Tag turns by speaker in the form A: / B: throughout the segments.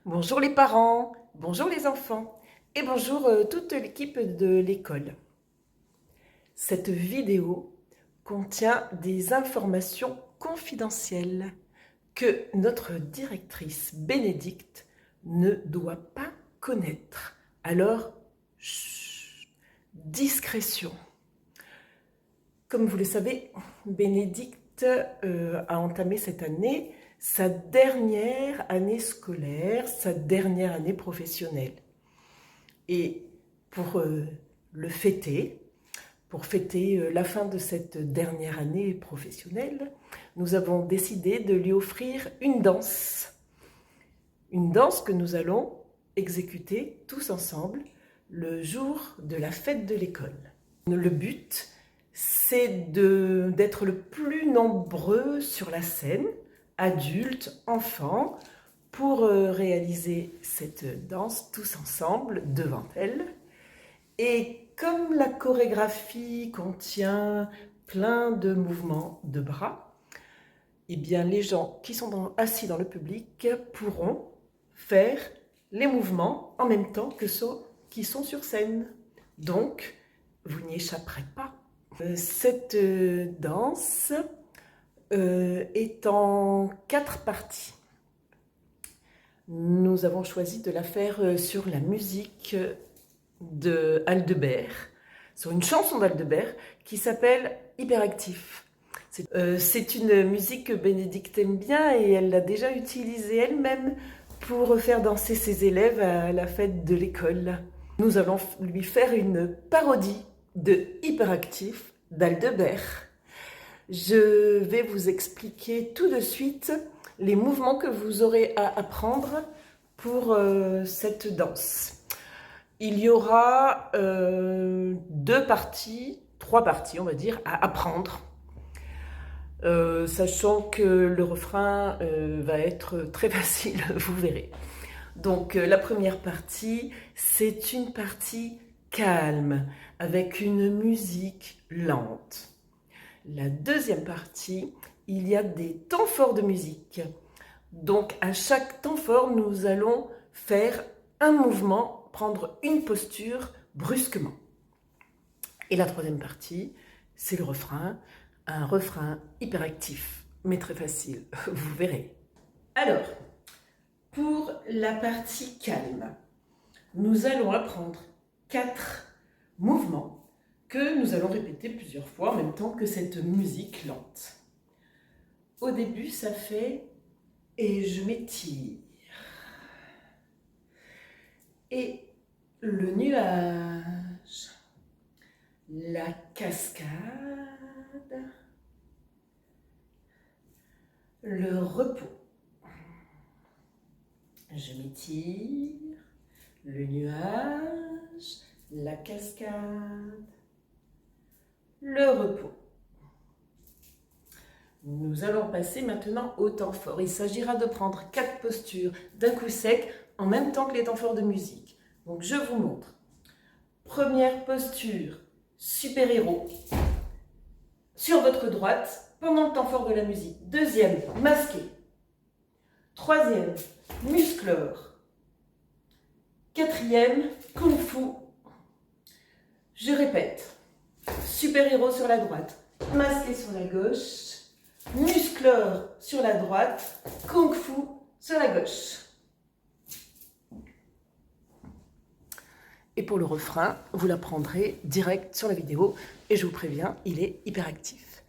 A: Bonjour les parents, bonjour les enfants et bonjour toute l'équipe de l'école. Cette vidéo contient des informations confidentielles que notre directrice Bénédicte ne doit pas connaître. Alors, chut, discrétion. Comme vous le savez, Bénédicte a entamé cette année sa dernière année scolaire, sa dernière année professionnelle. Et pour le fêter, pour fêter la fin de cette dernière année professionnelle, nous avons décidé de lui offrir une danse. Une danse que nous allons exécuter tous ensemble le jour de la fête de l'école. Le but, c'est d'être le plus nombreux sur la scène, adultes, enfants, pour réaliser cette danse tous ensemble devant elle. Et comme la chorégraphie contient plein de mouvements de bras, eh bien les gens qui sont assis dans le public pourront faire les mouvements en même temps que ceux qui sont sur scène. Donc, vous n'y échapperez pas. Cette danse est en 4 parties. Nous avons choisi de la faire sur la musique de Aldebert, sur une chanson d'Aldebert qui s'appelle Hyperactif. C'est une musique que Bénédicte aime bien et elle l'a déjà utilisée elle-même pour faire danser ses élèves à la fête de l'école. Nous allons lui faire une parodie de Hyperactif d'Aldebert. Je vais vous expliquer tout de suite les mouvements que vous aurez à apprendre pour cette danse. Il y aura 3 parties, on va dire, à apprendre. Sachant que le refrain va être très facile, vous verrez. Donc la première partie, c'est une partie calme, avec une musique lente. La deuxième partie, il y a des temps forts de musique. Donc à chaque temps fort, nous allons faire un mouvement, prendre une posture brusquement. Et la troisième partie, c'est le refrain, un refrain hyperactif, mais très facile, vous verrez. Alors, pour la partie calme, nous allons apprendre 4 mouvements que nous allons répéter plusieurs fois en même temps que cette musique lente. Au début, ça fait « et je m'étire ». Et le nuage, la cascade, le repos. Je m'étire, le nuage, la cascade, le repos. Nous allons passer maintenant au temps fort. Il s'agira de prendre 4 postures d'un coup sec en même temps que les temps forts de musique. Donc je vous montre. Première posture, super-héros, sur votre droite pendant le temps fort de la musique. Deuxième, masqué. Troisième, musclore. Quatrième, kung-fu. Je répète, super-héros sur la droite, masqué sur la gauche, musclore sur la droite, kung-fu sur la gauche. Et pour le refrain, vous l'apprendrez direct sur la vidéo et je vous préviens, il est hyperactif.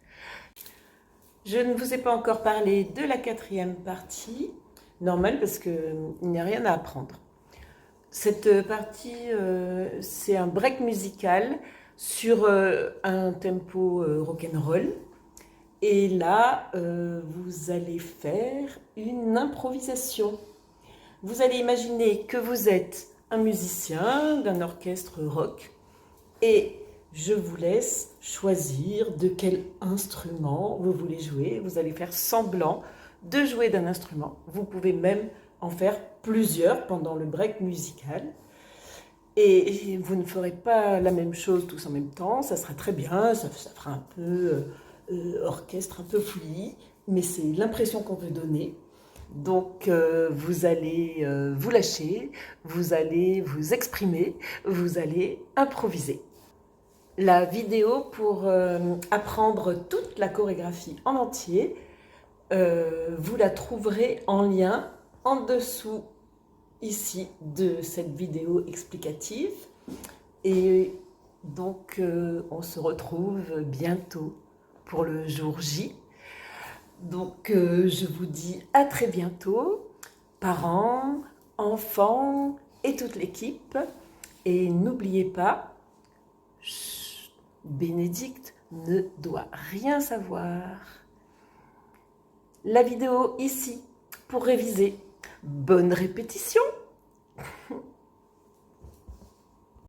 A: Je ne vous ai pas encore parlé de la 4e partie, normal parce qu'il n'y a rien à apprendre. Cette partie, c'est un break musical sur un tempo rock'n'roll. Et là, vous allez faire une improvisation. Vous allez imaginer que vous êtes un musicien d'un orchestre rock et je vous laisse choisir de quel instrument vous voulez jouer. Vous allez faire semblant de jouer d'un instrument. Vous pouvez même en faire plusieurs pendant le break musical. Et vous ne ferez pas la même chose tous en même temps. Ça sera très bien, ça fera un peu orchestre, un peu fouillis, mais c'est l'impression qu'on veut donner. Donc, vous allez vous lâcher, vous allez vous exprimer, vous allez improviser. La vidéo pour apprendre toute la chorégraphie en entier, vous la trouverez en lien en dessous ici de cette vidéo explicative. Et donc, on se retrouve bientôt pour le jour J. Donc, je vous dis à très bientôt, parents, enfants et toute l'équipe. Et n'oubliez pas, Bénédicte ne doit rien savoir. La vidéo ici pour réviser. Bonne répétition!